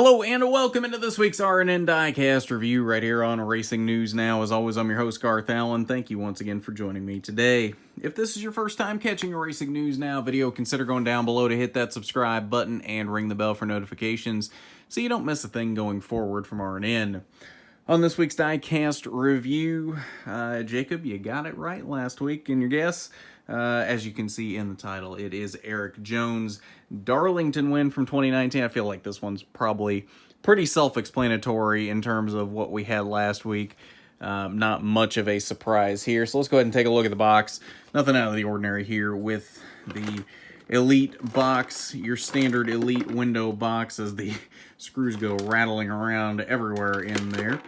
Hello and welcome into this week's RNN Diecast review right here on Racing News Now. As always, I'm your host, Garth Allen. Thank you once again for joining me today. If this is your first time catching a Racing News Now video, consider going down below to hit that subscribe button and ring the bell for notifications so you don't miss a thing going forward from RNN. On this week's Diecast review, Jacob, you got it right last week in your guess. As you can see in the title, it is Erik Jones Darlington win from 2019. I feel like this one's probably pretty self-explanatory in terms of what we had last week. Not much of a surprise here. So let's go ahead and take a look at the box. Nothing out of the ordinary here with the Elite box, your standard Elite window box as the screws go rattling around everywhere in there.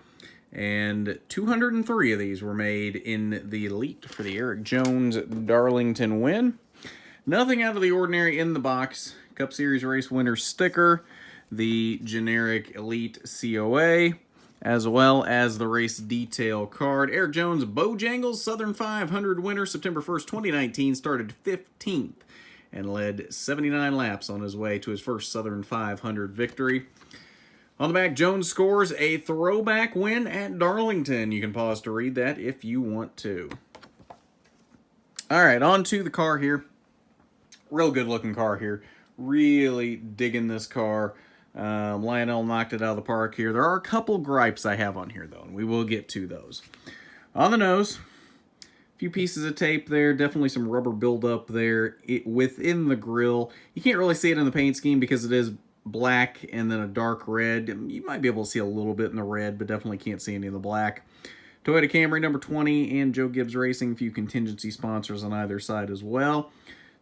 And 203 of these were made in the Elite for the Erik Jones Darlington win. Nothing out of the ordinary in the box. Cup Series race winner sticker, the generic Elite COA, as well as the race detail card. Erik Jones Bojangles Southern 500 winner, September 1st, 2019, started 15th and led 79 laps on his way to his first Southern 500 victory. On the back, Jones scores a throwback win at Darlington. You can pause to read that if you want to. All right, on to the car here. Real good looking car here. Really digging this car. Lionel knocked it out of the park here. There are a couple gripes I have on here, though, and we will get to those. On the nose, a few pieces of tape there. Definitely some rubber buildup there within the grille. You can't really see it in the paint scheme because it is black and then a dark red. You might be able to see a little bit in the red, but definitely can't see any in the black. Toyota Camry number 20 and Joe Gibbs Racing, a few contingency sponsors on either side as well.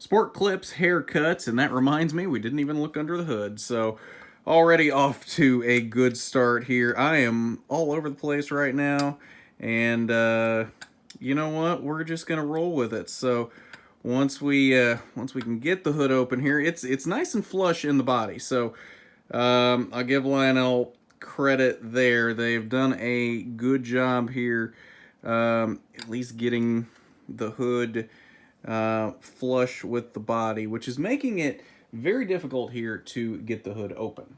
SportClips haircuts, and that reminds me, we didn't even look under the hood, so already off to a good start here. I am all over the place right now, and you know what? We're just gonna roll with it. So once we can get the hood open here, it's nice and flush in the body. So I'll give Lionel credit there. They've done a good job here, at least getting the hood flush with the body, which is making it very difficult here to get the hood open.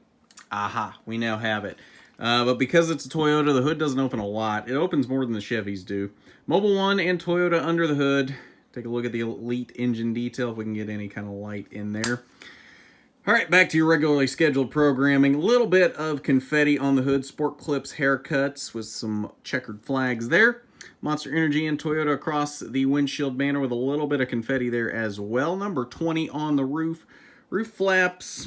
Aha, we now have it. But because it's a Toyota, the hood doesn't open a lot. It opens more than the Chevys do. Mobil 1 and Toyota under the hood. Take a look at the Elite engine detail if we can get any kind of light in there. All right, back to your regularly scheduled programming. A little bit of confetti on the hood. SportClips haircuts with some checkered flags there. Monster Energy and Toyota across the windshield banner with a little bit of confetti there as well. Number 20 on the roof. Roof flaps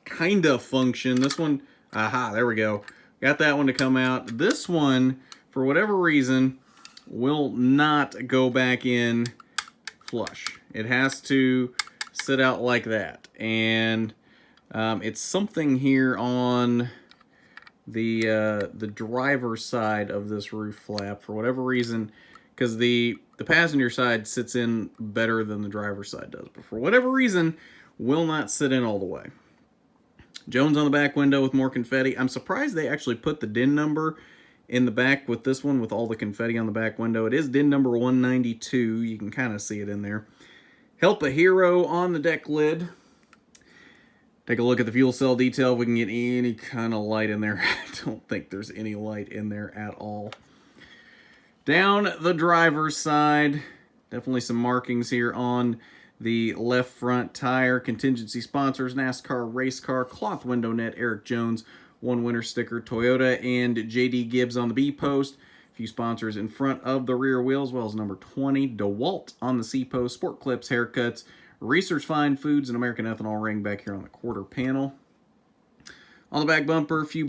kind of function. This one, aha, there we go. Got that one to come out. This one, for whatever reason, will not go back in flush. It has to sit out like that. And it's something here on the driver's side of this roof flap for whatever reason, because the passenger side sits in better than the driver's side does, but for whatever reason will not sit in all the way. Jones on the back window with more confetti. I'm surprised they actually put the DIN number in the back with this one with all the confetti on the back window. It is DIN number 192. You can kind of see it in there. Help a Hero on the deck lid. Take a look at the fuel cell detail if we can get any kind of light in there. I don't think there's any light in there at all. Down the driver's side, definitely some markings here on the left front tire. Contingency sponsors, NASCAR race car, cloth window net, Erik Jones, one winner sticker, Toyota, and JD Gibbs on the B post. A few sponsors in front of the rear wheel, as well as number 20, DeWalt on the C post, SportClips haircuts, Research Fine Foods, and American Ethanol ring back here on the quarter panel. On the back bumper, a few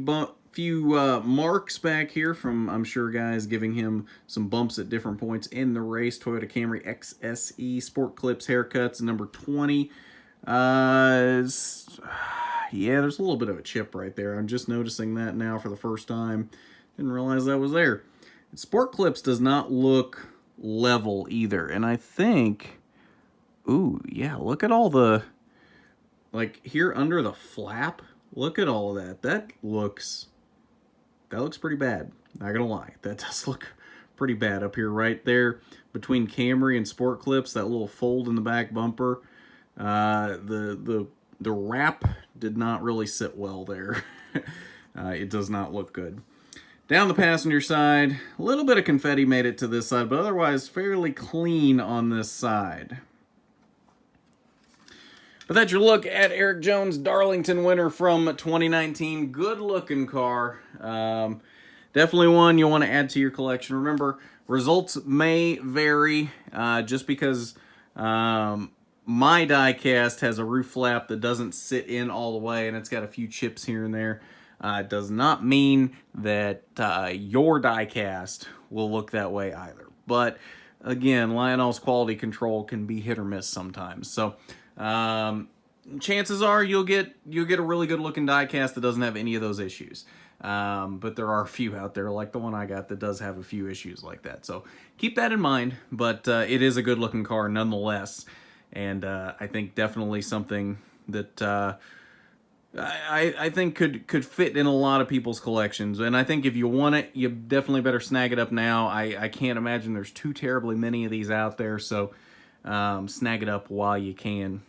marks back here from, I'm sure, guys giving him some bumps at different points in the race. Toyota Camry XSE, SportClips haircuts, number 20. Yeah, there's a little bit of a chip right there. I'm just noticing that now for the first time. Didn't realize that was there. SportClips does not look level either, and I think... Ooh, yeah, look at all the, like, here under the flap, look at all of that. That looks pretty bad, not gonna lie. That does look pretty bad up here right there between Camry and SportClips, that little fold in the back bumper. The The wrap did not really sit well there. It does not look good. Down the passenger side, a little bit of confetti made it to this side, but otherwise fairly clean on this side. But that's your look at Erik Jones Darlington winner from 2019. Good looking car. Definitely one you want to add to your collection. Remember, results may vary just because my diecast has a roof flap that doesn't sit in all the way and it's got a few chips here and there. It does not mean that your diecast will look that way either. But again, Lionel's quality control can be hit or miss sometimes. So chances are you'll get a really good looking diecast that doesn't have any of those issues. But there are a few out there, like the one I got, that does have a few issues like that. So keep that in mind, but it is a good looking car nonetheless. And I think definitely something that I think could fit in a lot of people's collections. And I think if you want it, you definitely better snag it up now. I can't imagine there's too terribly many of these out there, so snag it up while you can.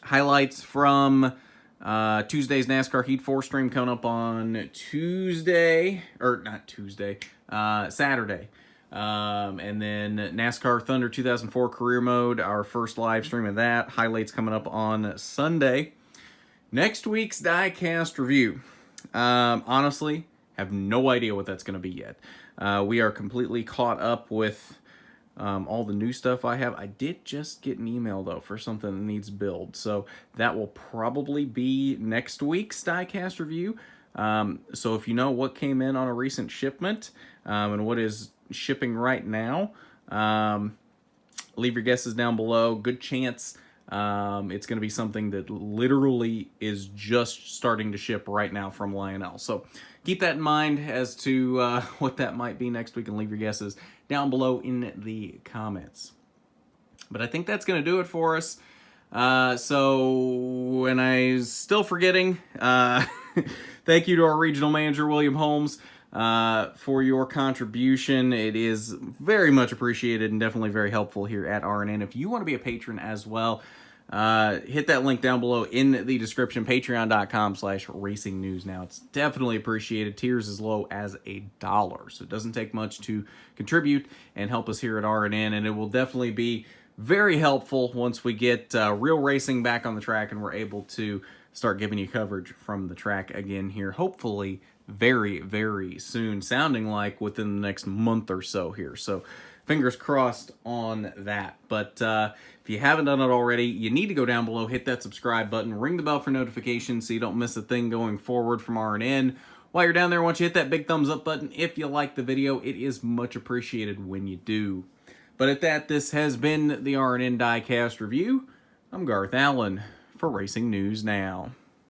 Highlights from Tuesday's NASCAR Heat 4 stream coming up on Saturday. And then NASCAR Thunder 2004 Career Mode, our first live stream of that. Highlights coming up on Sunday. Next week's diecast review. Honestly, have no idea what that's going to be yet. We are completely caught up with all the new stuff I have. I did just get an email, though, for something that needs build. So that will probably be next week's diecast review. So if you know what came in on a recent shipment and what is shipping right now, leave your guesses down below. Good chance it's going to be something that literally is just starting to ship right now from Lionel. So keep that in mind as to what that might be next week, and leave your guesses down below in the comments. But I think that's going to do it for us. And I'm still forgetting, thank you to our regional manager, William Holmes, for your contribution. It is very much appreciated and definitely very helpful here at RNN. If you want to be a patron as well, hit that link down below in the description, patreon.com/racingnews. Now, it's definitely appreciated. Tiers as low as $1, so it doesn't take much to contribute and help us here at RNN, and it will definitely be very helpful once we get real racing back on the track and we're able to start giving you coverage from the track again here, hopefully very, very soon, sounding like within the next month or so here. So fingers crossed on that. But if you haven't done it already, you need to go down below, hit that subscribe button, ring the bell for notifications so you don't miss a thing going forward from RNN. While you're down there, I want you to hit that big thumbs up button if you like the video. It is much appreciated when you do. But at that, this has been the RNN Diecast Review. I'm Garth Allen for Racing News Now.